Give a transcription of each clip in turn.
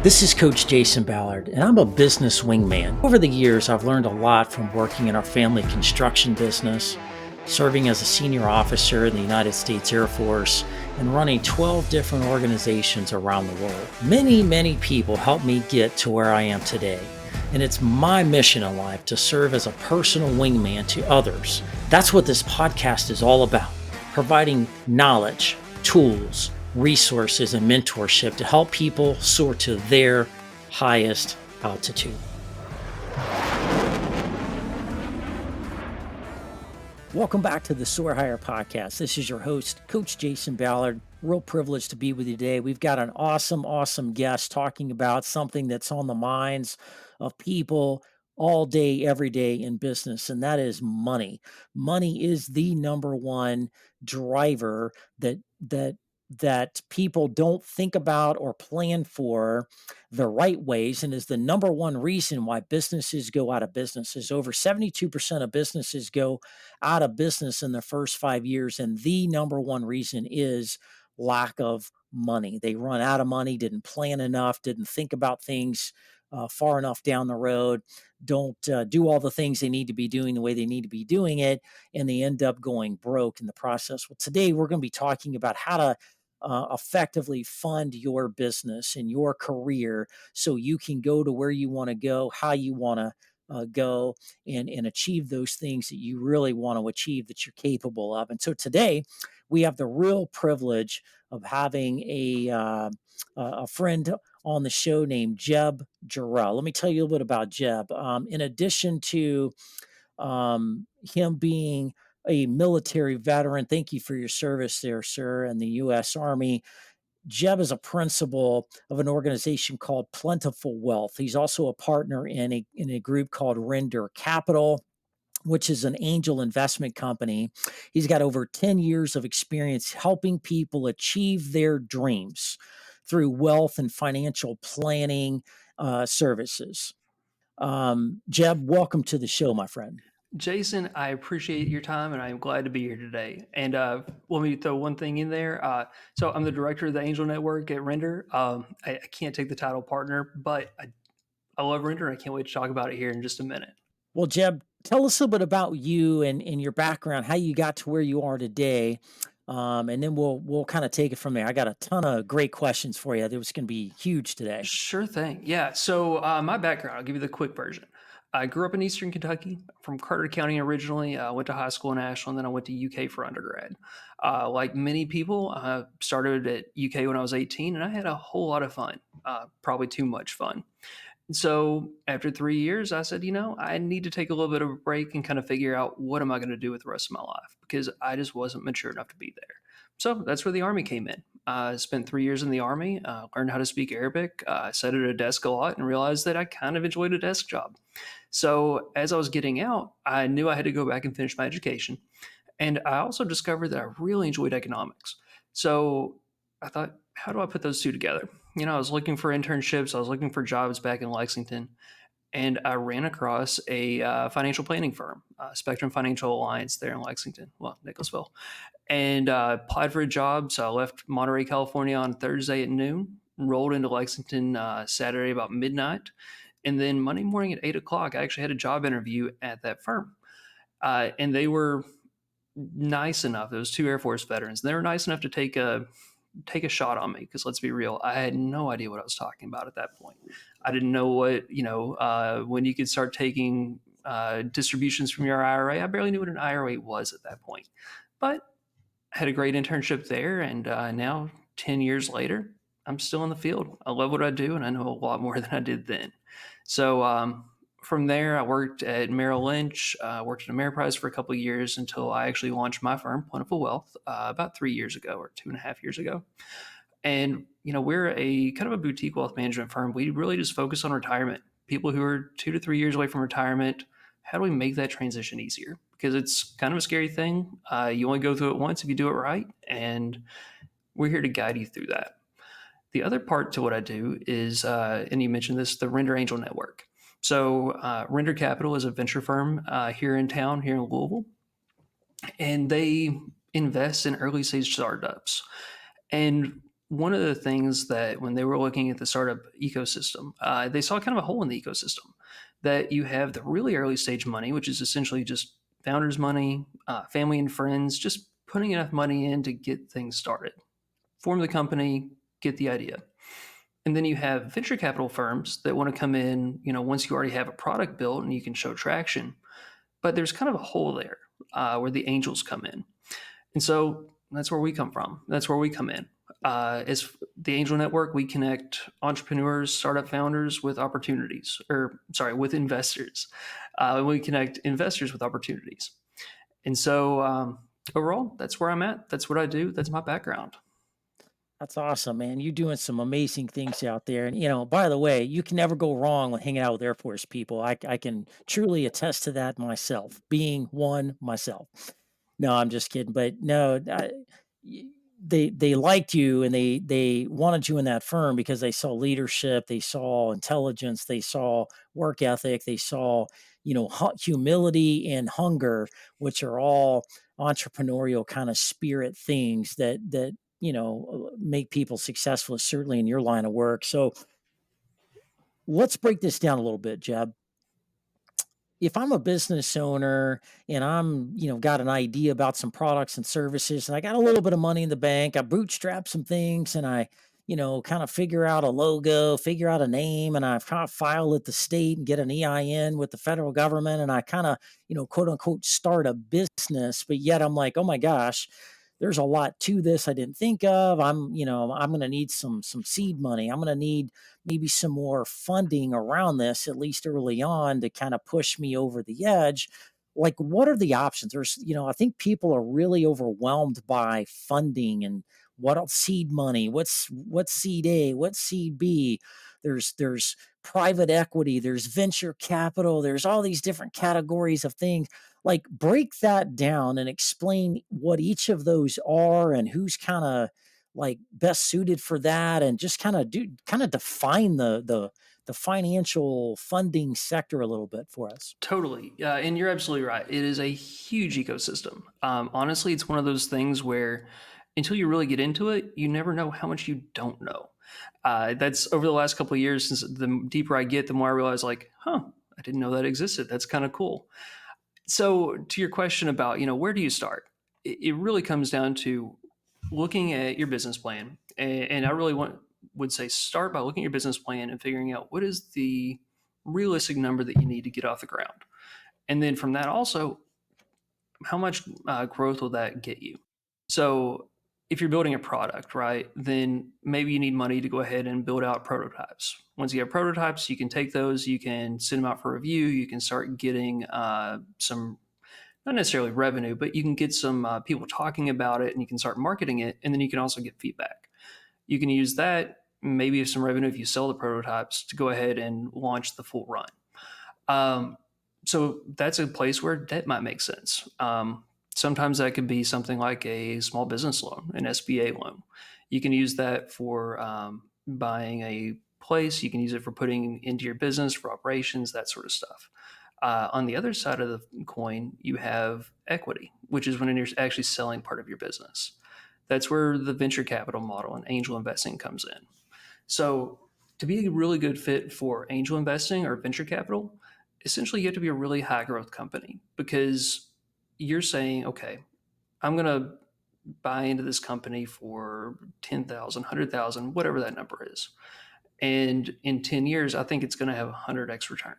This is Coach Jason Ballard, and I'm a business wingman. Over the years, I've learned a lot from working in our family construction business, serving as a senior officer in the United States Air Force, and running 12 different organizations around the world. Many people helped me get to where I am today, and it's my mission in life to serve as a personal wingman to others. That's what this podcast is all about, providing knowledge, tools, resources, and mentorship to help people soar to their highest altitude. Welcome back to the Soar Higher podcast. This is your host, Coach Jason Ballard. Real privileged to be with you today. We've got an awesome guest talking about something that's on the minds of people all day, every day in business, and that is money. Money is the number one driver that people don't think about or plan for the right ways, and is the number one reason why businesses go out of business. Over 72% of businesses go out of business in the first 5 years, and the number one reason is lack of money. They run out of money, didn't plan enough, didn't think about things far enough down the road, don't do all the things they need to be doing the way they need to be doing it, and they end up going broke in the process. Well, today we're going to be talking about how to effectively fund your business and your career so you can go to where you want to go, how you want to go, and achieve those things that you really want to achieve, that you're capable of. And so today we have the real privilege of having a friend on the show named Jeb Jarrell. Let me tell you a little bit about Jeb. In addition to him being a military veteran, thank you for your service there, sir, in the U.S. Army. Jeb is a principal of an organization called Plentiful Wealth. He's also a partner in a group called Render Capital, which is an angel investment company. He's got over 10 years of experience helping people achieve their dreams through wealth and financial planning services. Jeb, welcome to the show, my friend. Jason, I appreciate your time and I'm glad to be here today. And let me throw one thing in there. So I'm the director of the Angel Network at Render. I can't take the title partner, but I love Render and I can't wait to talk about it here in just a minute. Well, Jeb, tell us a little bit about you and your background, how you got to where you are today. And then we'll kind of take it from there. I got a ton of great questions for you. That was going to be huge today. Sure thing. Yeah. So my background, I'll give you the quick version. I grew up in Eastern Kentucky, from Carter County originally. I went to high school in Ashland, and then I went to UK for undergrad. Like many people, I started at UK when I was 18, and I had a whole lot of fun, probably too much fun. So after 3 years, I said, I need to take a little bit of a break and kind of figure out what am I going to do with the rest of my life, because I just wasn't mature enough to be there. So that's where the Army came in. I spent 3 years in the Army, learned how to speak Arabic, sat at a desk a lot, and realized that I kind of enjoyed a desk job. So as I was getting out, I knew I had to go back and finish my education. And I also discovered that I really enjoyed economics. So I thought, how do I put those two together? I was looking for internships, I was looking for jobs back in Lexington, and I ran across a financial planning firm, Spectrum Financial Alliance there in Lexington, well, Nicholasville, and applied for a job. So I left Monterey, California on Thursday at noon, rolled into Lexington Saturday about midnight, and then Monday morning at 8 o'clock, I actually had a job interview at that firm. And they were nice enough. It was two Air Force veterans. They were nice enough to take a shot on me, because let's be real, I had no idea what I was talking about at that point. I didn't know what, when you could start taking distributions from your IRA. I barely knew what an IRA was at that point. But I had a great internship there, and now 10 years later, I'm still in the field. I love what I do, and I know a lot more than I did then. So from there, I worked at Merrill Lynch, worked at Ameriprise for a couple of years until I actually launched my firm, Plentiful Wealth, about 3 years ago, or 2.5 years ago. And, we're a kind of a boutique wealth management firm. We really just focus on retirement. People who are 2 to 3 years away from retirement, how do we make that transition easier? Because it's kind of a scary thing. You only go through it once if you do it right. And we're here to guide you through that. The other part to what I do is, and you mentioned this, the Render Angel Network. So Render Capital is a venture firm here in town, here in Louisville, and they invest in early stage startups. And one of the things that when they were looking at the startup ecosystem, they saw kind of a hole in the ecosystem that you have the really early stage money, which is essentially just founders' money, family and friends, just putting enough money in to get things started, form the company, get the idea. And then you have venture capital firms that want to come in, once you already have a product built and you can show traction. But there's kind of a hole there where the angels come in. And so that's where we come from. That's where we come in. As the Angel Network, we connect entrepreneurs, startup founders with opportunities, or sorry, with investors. We connect investors with opportunities. And so overall, that's where I'm at. That's what I do. That's my background. That's awesome, man. You're doing some amazing things out there. And, by the way, you can never go wrong with hanging out with Air Force people. I can truly attest to that myself, being one myself. No, I'm just kidding. But no, y- they liked you and they wanted you in that firm because they saw leadership, they saw intelligence, they saw work ethic, they saw humility and hunger, which are all entrepreneurial kind of spirit things that make people successful. Certainly in your line of work. So let's break this down a little bit, Jeb. If I'm a business owner and got an idea about some products and services and I got a little bit of money in the bank, I bootstrap some things and I, kind of figure out a logo, figure out a name, and I kind of file at the state and get an EIN with the federal government. And I kind of, quote unquote, start a business. But yet I'm like, oh my gosh, there's a lot to this I didn't think of. I'm going to need some seed money. I'm going to need maybe some more funding around this, at least early on, to kind of push me over the edge. Like, what are the options? I think people are really overwhelmed by funding and what else, seed money, what's seed A, what's seed B. There's private equity, there's venture capital, there's all these different categories of things. Like, break that down and explain what each of those are and who's kind of like best suited for that, and just kind of define the financial funding sector a little bit for us. Totally. And you're absolutely right. It is a huge ecosystem. Honestly, it's one of those things where until you really get into it, you never know how much you don't know. That's over the last couple of years, since the deeper I get, the more I realize, like, I didn't know that existed. That's kind of cool. So, to your question about, where do you start? It really comes down to looking at your business plan. And I really would say start by looking at your business plan and figuring out what is the realistic number that you need to get off the ground. And then from that, also, how much growth will that get you? So, if you're building a product, right, then maybe you need money to go ahead and build out prototypes. Once you have prototypes, you can take those, you can send them out for review, you can start getting some, not necessarily revenue, but you can get some people talking about it and you can start marketing it. And then you can also get feedback. You can use that, maybe some revenue if you sell the prototypes, to go ahead and launch the full run. Um, so that's a place where debt might make sense. Sometimes that could be something like a small business loan, an SBA loan. You can use that for buying a place. You can use it for putting into your business for operations, that sort of stuff. On the other side of the coin, you have equity, which is when you're actually selling part of your business. That's where the venture capital model and angel investing comes in. So, to be a really good fit for angel investing or venture capital, essentially you have to be a really high growth company, because you're saying, okay, I'm going to buy into this company for 10,000, 100,000, whatever that number is. And in 10 years, I think it's going to have a 100x return.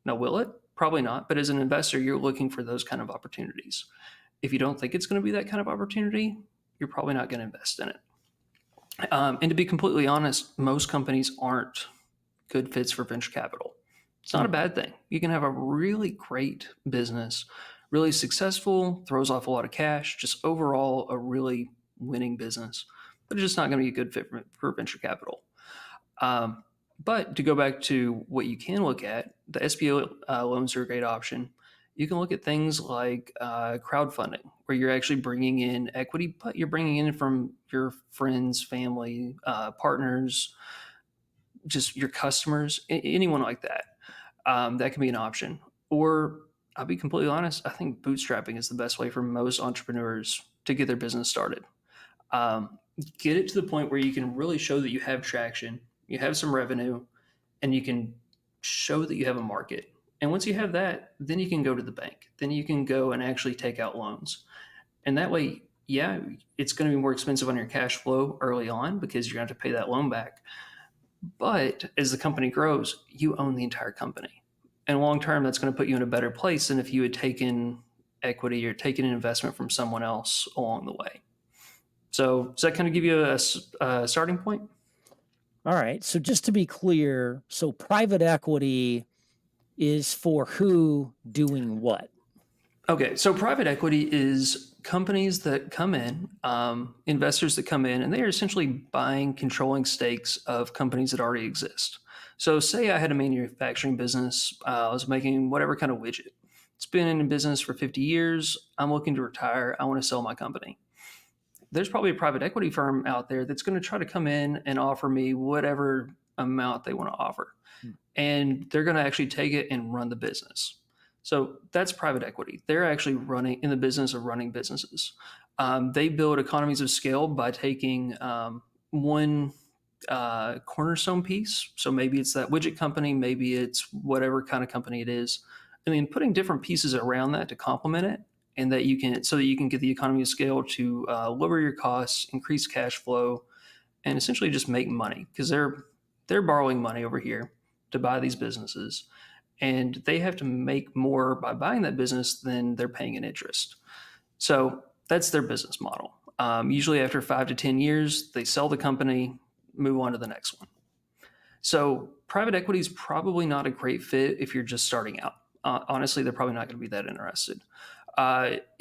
Now, will it? Probably not. But as an investor, you're looking for those kind of opportunities. If you don't think it's going to be that kind of opportunity, you're probably not going to invest in it. And to be completely honest, most companies aren't good fits for venture capital. It's not a Hmm. bad thing. You can have a really great business, really successful, throws off a lot of cash, just overall a really winning business, but it's just not going to be a good fit for venture capital. Um, but to go back to what you can look at, the SBA loans are a great option. You can look at things like crowdfunding, where you're actually bringing in equity, but you're bringing in from your friends, family, partners, just your customers, anyone like that. That can be an option. Or I'll be completely honest, I think bootstrapping is the best way for most entrepreneurs to get their business started. Get it to the point where you can really show that you have traction, you have some revenue, and you can show that you have a market. And once you have that, then you can go to the bank. Then you can go and actually take out loans. And that way, yeah, it's going to be more expensive on your cash flow early on because you're going to have to pay that loan back. But as the company grows, you own the entire company. And long term, that's going to put you in a better place than if you had taken equity or taken an investment from someone else along the way. So, does that kind of give you a starting point? All right. So just to be clear, so private equity is for who doing what? Okay, so private equity is companies that come in, investors that come in, and they are essentially buying controlling stakes of companies that already exist. So, say I had a manufacturing business, I was making whatever kind of widget. It's been in business for 50 years. I'm looking to retire. I want to sell my company. There's probably a private equity firm out there that's going to try to come in and offer me whatever amount they want to offer, Mm. and they're going to actually take it and run the business. So that's private equity. They're actually running in the business of running businesses. They build economies of scale by taking one cornerstone piece. So maybe it's that widget company, maybe it's whatever kind of company it is, and then putting different pieces around that to complement it, and that you can so that you can get the economy of scale to lower your costs, increase cash flow, and essentially just make money because they're borrowing money over here to buy these businesses, and they have to make more by buying that business than they're paying in interest. So that's their business model. Usually, after 5 to 10 years, they sell the company, move on to the next one. So private equity is probably not a great fit if you're just starting out. Honestly, they're probably not going to be that interested.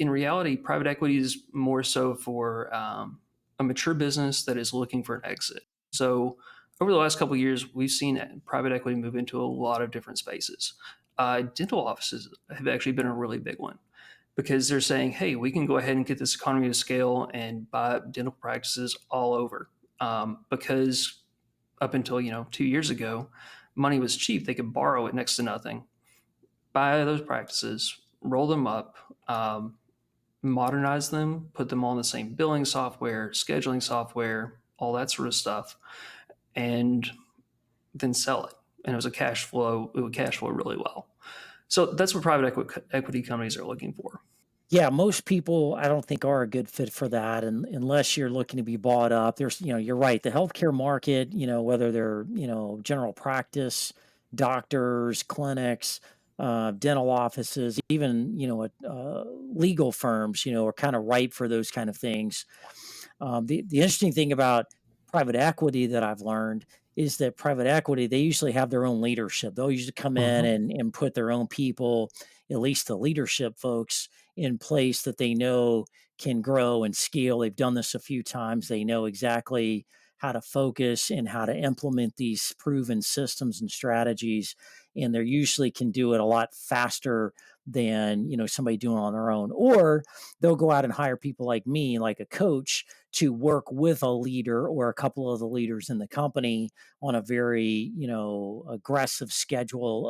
In reality, private equity is more so for a mature business that is looking for an exit. So over the last couple of years, we've seen private equity move into a lot of different spaces. Dental offices have actually been a really big one because they're saying, hey, we can go ahead and get this economy of scale and buy up dental practices all over. Because up until 2 years ago, money was cheap. They could borrow it next to nothing, buy those practices, roll them up, modernize them, put them all in the same billing software, scheduling software, all that sort of stuff, and then sell it. And it was a cash flow. It would cash flow really well. So that's what private equity companies are looking for. Yeah, most people I don't think are a good fit for that, and unless you're looking to be bought up. You're right. The healthcare market, whether they're, general practice, doctors, clinics, dental offices, even, legal firms, are kind of ripe for those kind of things. The interesting thing about private equity that I've learned is that private equity, they usually have their own leadership. They'll usually come in Mhm. and put their own people, at least the leadership folks, in place that they know can grow and scale. They've done this a few times. They know exactly how to focus and how to implement these proven systems and strategies. And they usually can do it a lot faster than, somebody doing it on their own. Or they'll go out and hire people like me, like a coach, to work with a leader or a couple of the leaders in the company on a very, aggressive schedule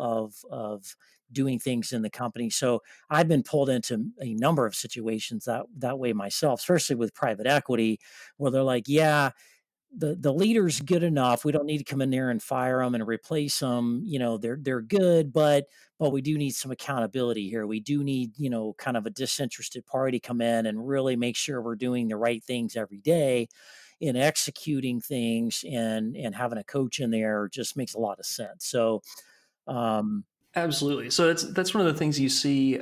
of doing things in the company. So I've been pulled into a number of situations that way myself, especially with private equity, where they're like, yeah, the leader's good enough. We don't need to come in there and fire them and replace them. They're good, but we do need some accountability here. We do need, kind of a disinterested party come in and really make sure we're doing the right things every day in executing things, and having a coach in there just makes a lot of sense. So, um, Absolutely. So that's one of the things you see.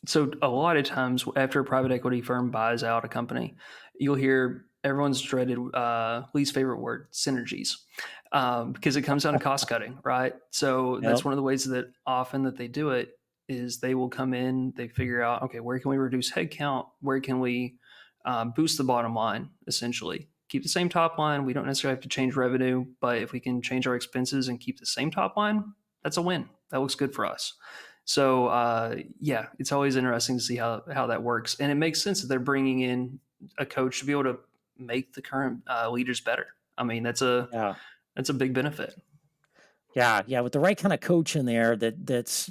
So a lot of times after a private equity firm buys out a company, you'll hear everyone's dreaded least favorite word, synergies, because it comes down to cost cutting, right? So yep, that's one of the ways that often that they do it is they will come in, they figure out, okay, where can we reduce headcount? Where can we boost the bottom line? Essentially, keep the same top line. We don't necessarily have to change revenue, but if we can change our expenses and keep the same top line, that's a win. That looks good for us. So yeah, it's always interesting to see how that works, and it makes sense that they're bringing in a coach to be able to make the current leaders better. I mean, yeah. that's a big benefit. Yeah, yeah, with the right kind of coach in there that's,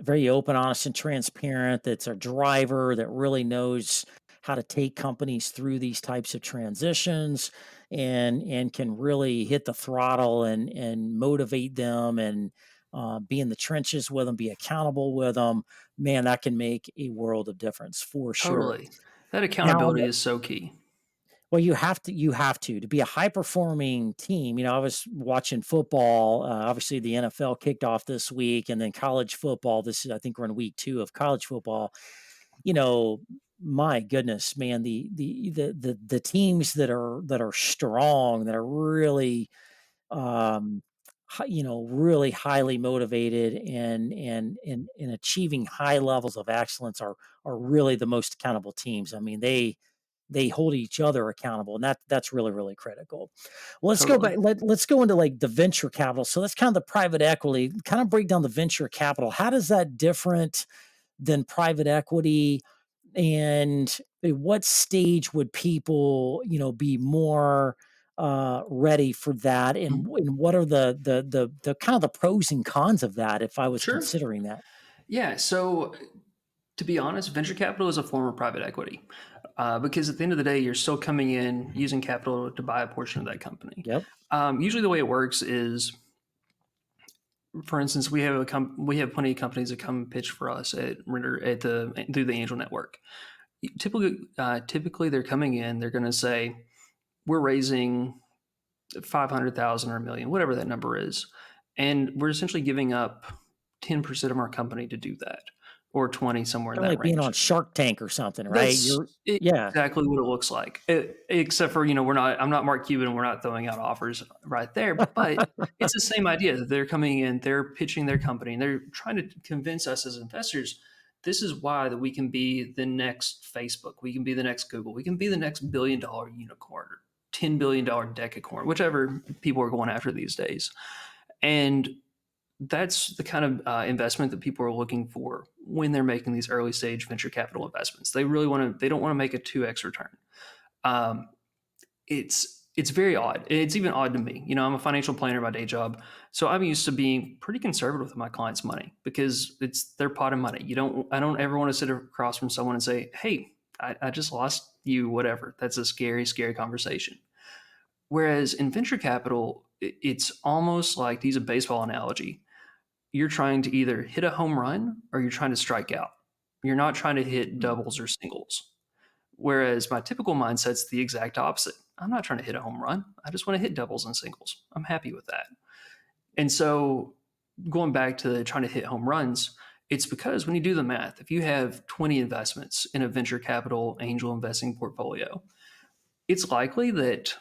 very open, honest, and transparent. That's a driver that really knows how to take companies through these types of transitions, and can really hit the throttle and motivate them, and be in the trenches with them, be accountable with them. Man, that can make a world of difference for sure. Totally. That Now, accountability is so key. well, you have to be a high performing team. I was watching football. Obviously, the NFL kicked off this week, and then college football. This is, I think, we're in week 2 of college football. You know, my goodness, man, the teams that are strong, that are really, really highly motivated, and achieving high levels of excellence, are really the most accountable teams. I mean, they hold each other accountable, and that's really, really critical. Well, let's go Totally. back. Let's go into like the venture capital. So that's kind of the private equity. Kind of break down the venture capital. How does that different than private equity? And at what stage would people, be more ready for that? And, Mhm. and what are the kind of the pros and cons of that, if I was Sure. considering that? Yeah. So, to be honest, venture capital is a form of private equity because at the end of the day, you're still coming in using capital to buy a portion of that company. Yep. Usually, the way it works is, for instance, we have plenty of companies that come pitch for us at render at the through the Angel Network. Typically, they're coming in. They're going to say, "We're raising 500,000 or a million, whatever that number is," and we're essentially giving up 10% of our company to do that, or 20, somewhere in Kind of that like being on range. Shark Tank or something, right? That's Yeah. exactly what it looks like. Except for, I'm not Mark Cuban and we're not throwing out offers right there, but it's the same idea that they're coming in, they're pitching their company, and they're trying to convince us as investors, this is why that we can be the next Facebook, we can be the next Google, we can be the next billion-dollar unicorn or $10 billion decacorn, whichever people are going after these days. And that's the kind of investment that people are looking for when they're making these early stage venture capital investments. They don't want to make a 2x return. Um, it's very odd. It's even odd to me. I'm a financial planner by day job, so I'm used to being pretty conservative with my clients' money because it's their pot of money. I don't ever want to sit across from someone and say, "Hey, I just lost you," whatever. That's a scary, scary conversation. Whereas in venture capital, it's almost like, to use a baseball analogy, you're trying to either hit a home run or you're trying to strike out. You're not trying to hit Hmm. doubles or singles. Whereas my typical mindset's the exact opposite. I'm not trying to hit a home run. I just want to hit doubles and singles. I'm happy with that. And so, going back to trying to hit home runs, it's because when you do the math, if you have 20 investments in a venture capital angel investing portfolio, it's likely that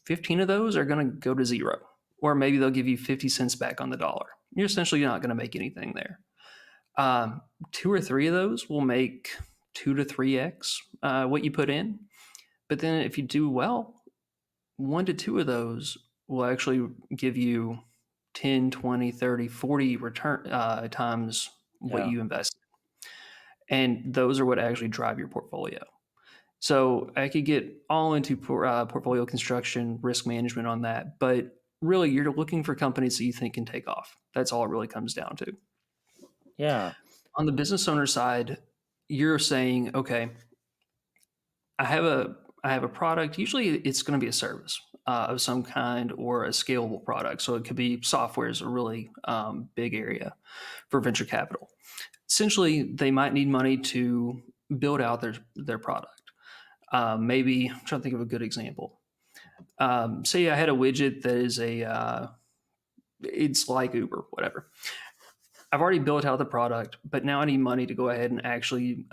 15 of those are going to go to zero, or maybe they'll give you 50 cents back on the dollar. You're essentially not going to make anything there. Um, Two or three of those will make 2 to 3x what you put in. But then if you do well, 1 to 2 of those will actually give you 10, 20, 30, 40 return times what Yeah. you invest. And those are what actually drive your portfolio. So I could get all into portfolio construction, risk management on that. But really, you're looking for companies that you think can take off. That's all it really comes down to. Yeah. On the business owner side, you're saying, okay, I have a product. Usually, it's going to be a service of some kind or a scalable product. So it could be software is a really big area for venture capital. Essentially, they might need money to build out their product. Maybe I'm trying to think of a good example. Say I had a widget that is it's like Uber, whatever. I've already built out the product, but now I need money to go ahead and actually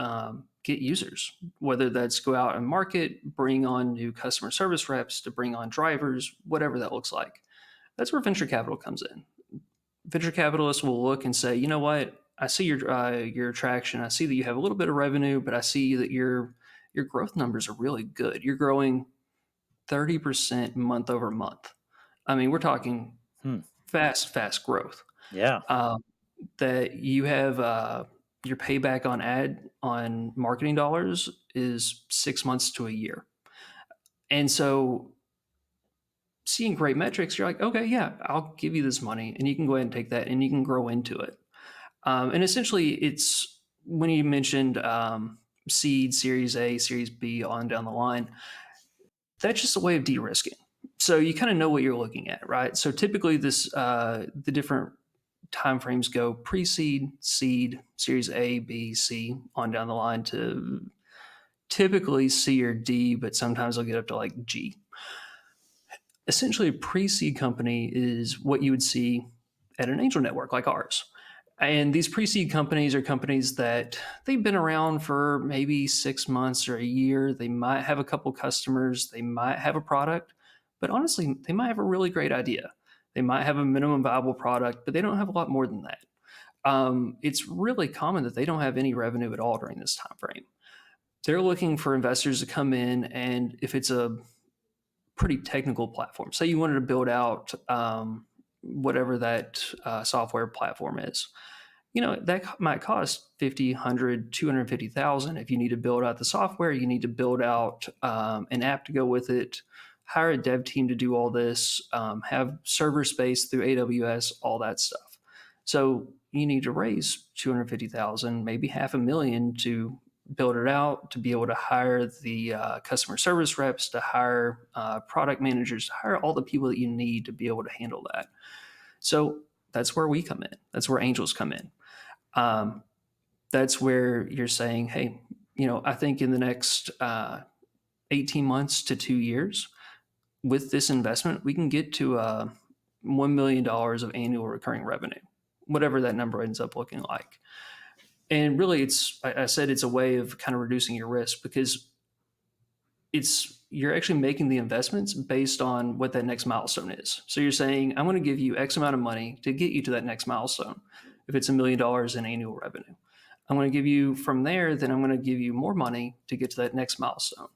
get users, whether that's go out and market, bring on new customer service reps, to bring on drivers, whatever that looks like. That's where venture capital comes in. Venture capitalists will look and say, you know what? I see your traction. I see that you have a little bit of revenue, but I see that your growth numbers are really good. You're growing 30% month over month. I mean, we're talking Hmm. fast growth. Yeah. Um, that you have your payback on marketing dollars is 6 months to a year. And so, seeing great metrics, you're like, okay, yeah, I'll give you this money, and you can go ahead and take that, and you can grow into it. And essentially, it's when you mentioned seed, Series A, Series B, on down the line. That's just a way of de-risking. So you kind of know what you're looking at, right? So typically, the different timeframes go pre-seed, seed, Series A, B, C, on down the line to typically C or D, but sometimes they'll get up to like G. Essentially, a pre-seed company is what you would see at an angel network like ours. And these pre-seed companies are companies that they've been around for maybe 6 months or a year. They might have a couple customers, they might have a product, but honestly, they might have a really great idea. They might have a minimum viable product, but they don't have a lot more than that. It's really common that they don't have any revenue at all during this time frame. They're looking for investors to come in, and if it's a pretty technical platform, say you wanted to build out whatever that software platform is, that might cost 50, 100, 250,000. If you need to build out the software, you need to build out an app to go with it, hire a dev team to do all this, have server space through AWS, all that stuff. So you need to raise 250,000, maybe half a million to build it out, to be able to hire the customer service reps, to hire product managers, to hire all the people that you need to be able to handle that. So that's where we come in. That's where angels come in. um, that's where you're saying, hey, I think in the next 18 months to 2 years, with this investment, we can get to $1 million of annual recurring revenue, whatever that number ends up looking like. And really, I said it's a way of kind of reducing your risk, because you're actually making the investments based on what that next milestone is. So you're saying, I'm going to give you X amount of money to get you to that next milestone. If it's $1 million in annual revenue, I'm going to give you from there, then I'm going to give you more money to get to that next milestone.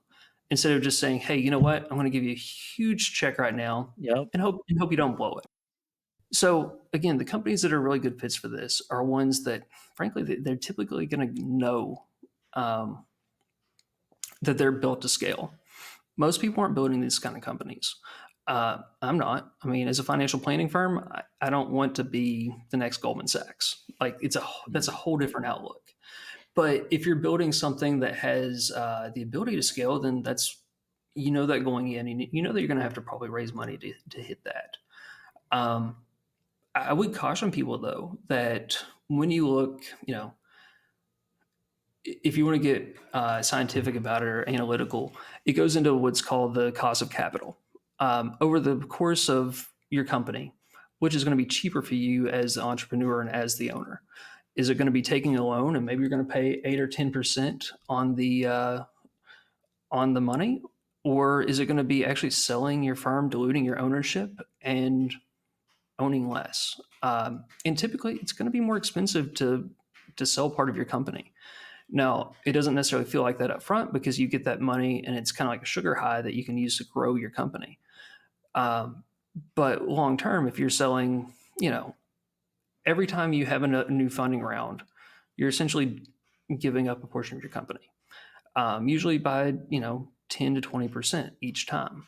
Instead of just saying, hey, you know what? I'm going to give you a huge check right now Yep. and hope you don't blow it. So again, the companies that are really good fits for this are ones that, frankly, they're typically going to know um, that they're built to scale. Most people aren't building these kind of companies. I'm not. I mean, as a financial planning firm, I don't want to be the next Goldman Sachs. Like, that's a whole different outlook. But if you're building something that has the ability to scale, then that going in, and you know that you're going to have to probably raise money to hit that. Um, I would caution people, though, that when you look, if you want to get scientific about it or analytical, it goes into what's called the cost of capital. Over the course of your company, which is going to be cheaper for you as the entrepreneur and as the owner? Is it going to be taking a loan and maybe you're going to pay 8 or 10% on the money, or is it going to be actually selling your firm, diluting your ownership, and owning less? And typically, it's going to be more expensive to sell part of your company. Now, it doesn't necessarily feel like that up front, because you get that money and it's kind of like a sugar high that you can use to grow your company. Um, but long term, if you're selling, every time you have a new funding round, you're essentially giving up a portion of your company, usually by 10 to 20% each time.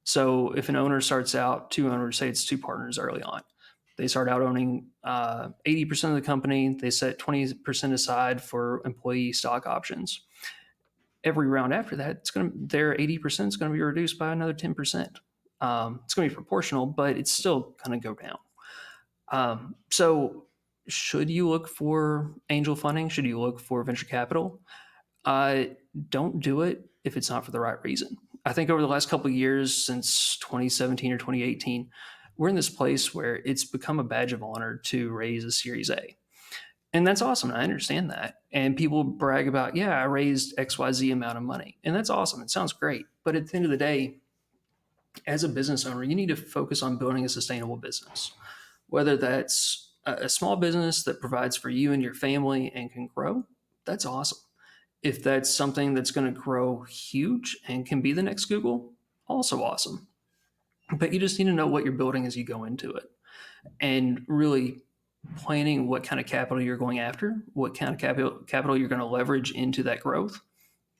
So if an owner starts out, two owners, say it's two partners early on, they start out owning 80% of the company. They set 20% aside for employee stock options. Every round after that, their 80% is going to be reduced by another 10%. It's going to be proportional, but it's still going to go down. So should you look for angel funding? Should you look for venture capital? Uh, don't do it if it's not for the right reason. I think over the last couple of years, since 2017 or 2018, we're in this place where it's become a badge of honor to raise a Series A. And that's awesome. I understand that. And people brag about, yeah, I raised XYZ amount of money. And that's awesome. It sounds great. But at the end of the day, as a business owner, you need to focus on building a sustainable business, whether that's a small business that provides for you and your family and can grow. That's awesome. If that's something that's going to grow huge and can be the next Google, also awesome. But you just need to know what you're building as you go into it, and really planning what kind of capital you're going after, what kind of capital you're going to leverage into that growth.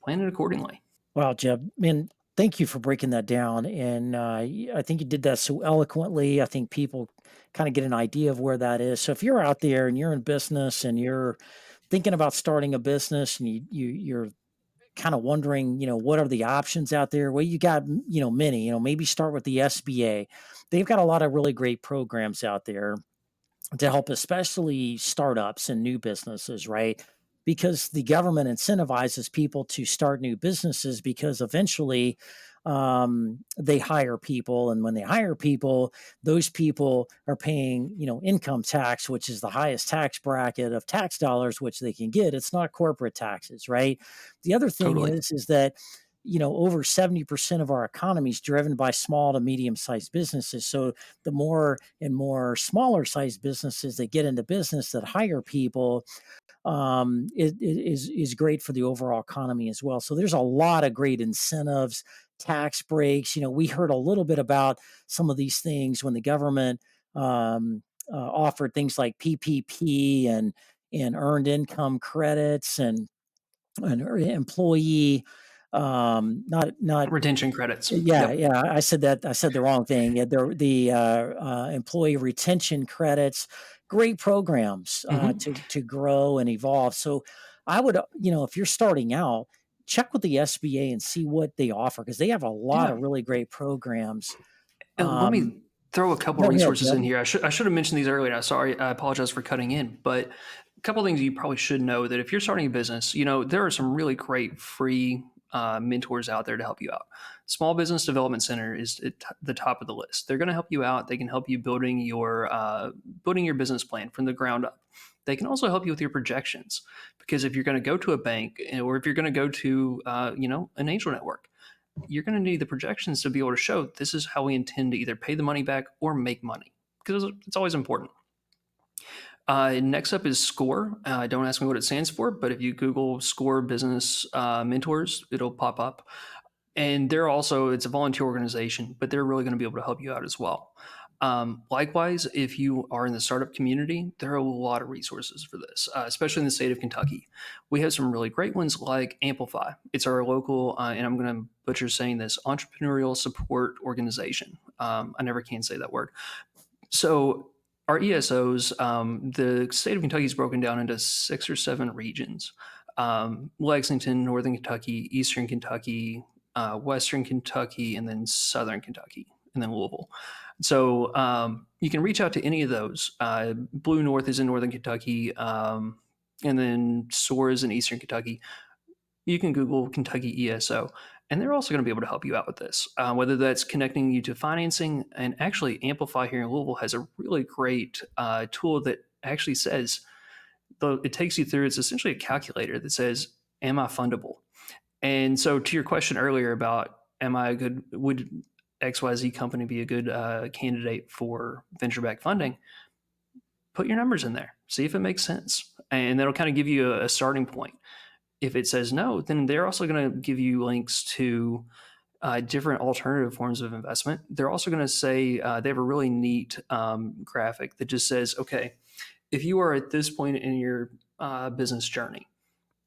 Plan it accordingly. Wow, Jeb, man, thank you for breaking that down. And I think you did that so eloquently. I think people kind of get an idea of where that is. So if you're out there and you're in business and you're thinking about starting a business and you're kind of wondering, what are the options out there? Well, you got, many, maybe start with the SBA. They've got a lot of really great programs out there to help especially startups and new businesses, right? Because the government incentivizes people to start new businesses because eventually they hire people. And when they hire people, those people are paying, income tax, which is the highest tax bracket of tax dollars which they can get. It's not corporate taxes, right? The other thing Totally. is that over 70% of our economy is driven by small to medium sized businesses. So the more and more smaller sized businesses that get into business that hire people, is great for the overall economy as well. So there's a lot of great incentives, tax breaks. We heard a little bit about some of these things when the government offered things like PPP and earned income credits and employee not Retention credits. yeah, Yep. yeah, I said the wrong thing. Yeah, employee retention credits, great programs, Hmm. to grow and evolve. So I would, if you're starting out, check with the SBA and see what they offer because they have a lot Yeah. of really great programs. And let Um, me throw a couple Go ahead, resources in Jeb. here. I should have mentioned these earlier. Sorry, I apologize for cutting in. But a couple things you probably should know that if you're starting a business, there are some really great free mentors out there to help you out. Small Business Development Center is at the top of the list. They're going to help you out. They can help you building your business plan from the ground up. They can also help you with your projections because if you're going to go to a bank or if you're going to go to an angel network, you're going to need the projections to be able to show this is how we intend to either pay the money back or make money because it's always important. Next up is Score. Don't ask me what it stands for, but if you Google Score Business Mentors, it'll pop up. And it's a volunteer organization, but they're really going to be able to help you out as well. Likewise, if you are in the startup community, there are a lot of resources for this, especially in the state of Kentucky. We have some really great ones like Amplify. It's our local, and I'm going to butcher saying this, entrepreneurial support organization. I never can say that word. So our ESOs, the state of Kentucky is broken down into 6 or 7 regions. Lexington, Northern Kentucky, Eastern Kentucky, Western Kentucky, and then Southern Kentucky, and then Louisville. So you can reach out to any of those. Blue North is in Northern Kentucky, and then Soar is in Eastern Kentucky. You can Google Kentucky ESO, and they're also going to be able to help you out with this, whether that's connecting you to financing. And actually, Amplify here in Louisville has a really great tool that actually says, it takes you through, it's essentially a calculator that says, am I fundable? And so, to your question earlier about, would XYZ company be a good candidate for venture backed funding? Put your numbers in there, see if it makes sense. And that'll kind of give you a starting point. If it says no, then they're also going to give you links to different alternative forms of investment. They're also going to say they have a really neat graphic that just says, okay, if you are at this point in your business journey,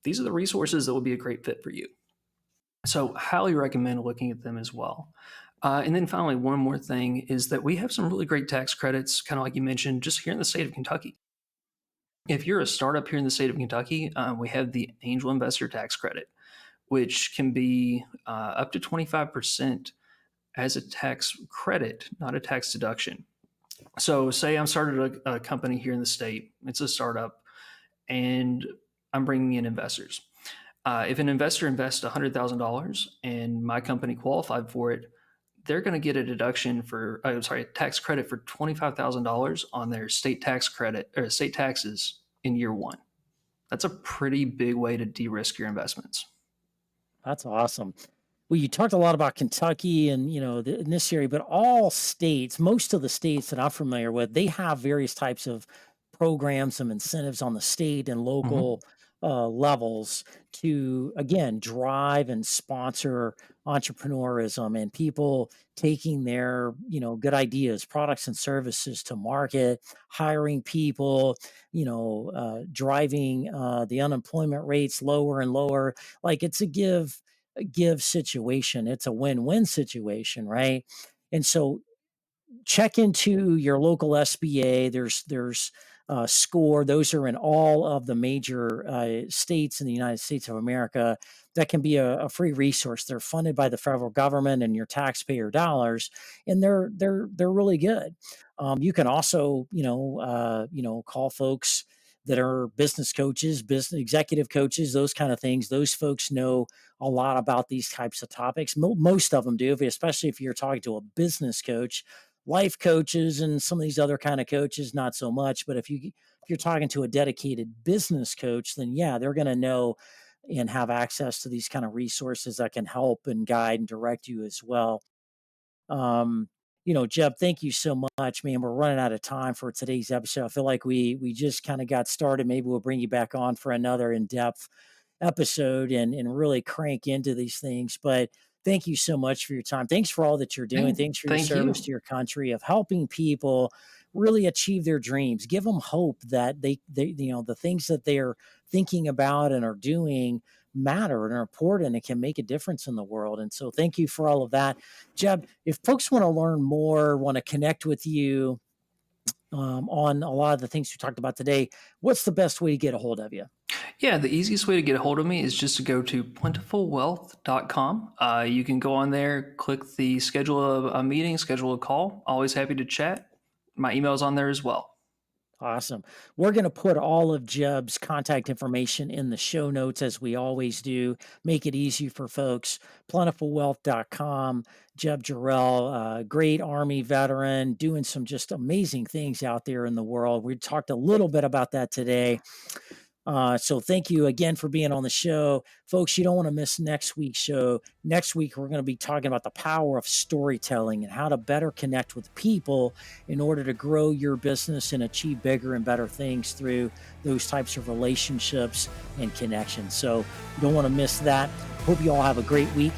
these are the resources that will be a great fit for you. So, highly recommend looking at them as well. And then finally, one more thing is that we have some really great tax credits, kind of like you mentioned, just here in the state of Kentucky. If you're a startup here in the state of Kentucky, we have the Angel Investor Tax Credit, which can be up to 25% as a tax credit, not a tax deduction. So, say I'm started a company here in the state, it's a startup, and I'm bringing in investors. If an investor invests $100,000 and my company qualified for it, they're going to get a deduction a tax credit for $25,000 on their state tax credit or state taxes in year one. That's a pretty big way to de-risk your investments. That's awesome. Well, you talked a lot about Kentucky and in this area, but all states, most of the states that I'm familiar with, they have various types of programs, some incentives on the state and Mhm. local levels to again drive and sponsor entrepreneurism and people taking their good ideas, products and services to market, hiring people, driving the unemployment rates lower and lower. Like it's a give situation. It's a win-win situation, right? And so check into your local SBA. There's Score. Those are in all of the major states in the United States of America. That can be a free resource. They're funded by the federal government and your taxpayer dollars, and they're really good. You can also, call folks that are business coaches, business executive coaches, those kind of things. Those folks know a lot about these types of topics. Most of them do, especially if you're talking to a business coach. Life coaches and some of these other kind of coaches, not so much. But if you're talking to a dedicated business coach, then yeah, they're going to know and have access to these kind of resources that can help and guide and direct you as well. Um, Jeb, thank you so much, man. We're running out of time for today's episode. I feel like we just kind of got started. Maybe we'll bring you back on for another in-depth episode and really crank into these things. But thank you so much for your time. Thanks for all that you're doing. Hey, Thanks for your thank service to you. your country of helping people really achieve their dreams. Give them hope that the things that they're thinking about and are doing matter and are important and can make a difference in the world. And so thank you for all of that. Jeb, if folks want to learn more, want to connect with you on a lot of the things we talked about today, what's the best way to get a hold of you? Yeah, the easiest way to get a hold of me is just to go to plentifulwealth.com. You can go on there, click the schedule a meeting, schedule a call. Always happy to chat. My email's on there as well. Awesome. We're going to put all of Jeb's contact information in the show notes as we always do. Make it easy for folks. Plentifulwealth.com. Jeb Jarrell, great Army veteran, doing some just amazing things out there in the world. We talked a little bit about that today. So thank you again for being on the show. Folks, you don't want to miss next week's show. Next week, we're going to be talking about the power of storytelling and how to better connect with people in order to grow your business and achieve bigger and better things through those types of relationships and connections. So you don't want to miss that. Hope you all have a great week.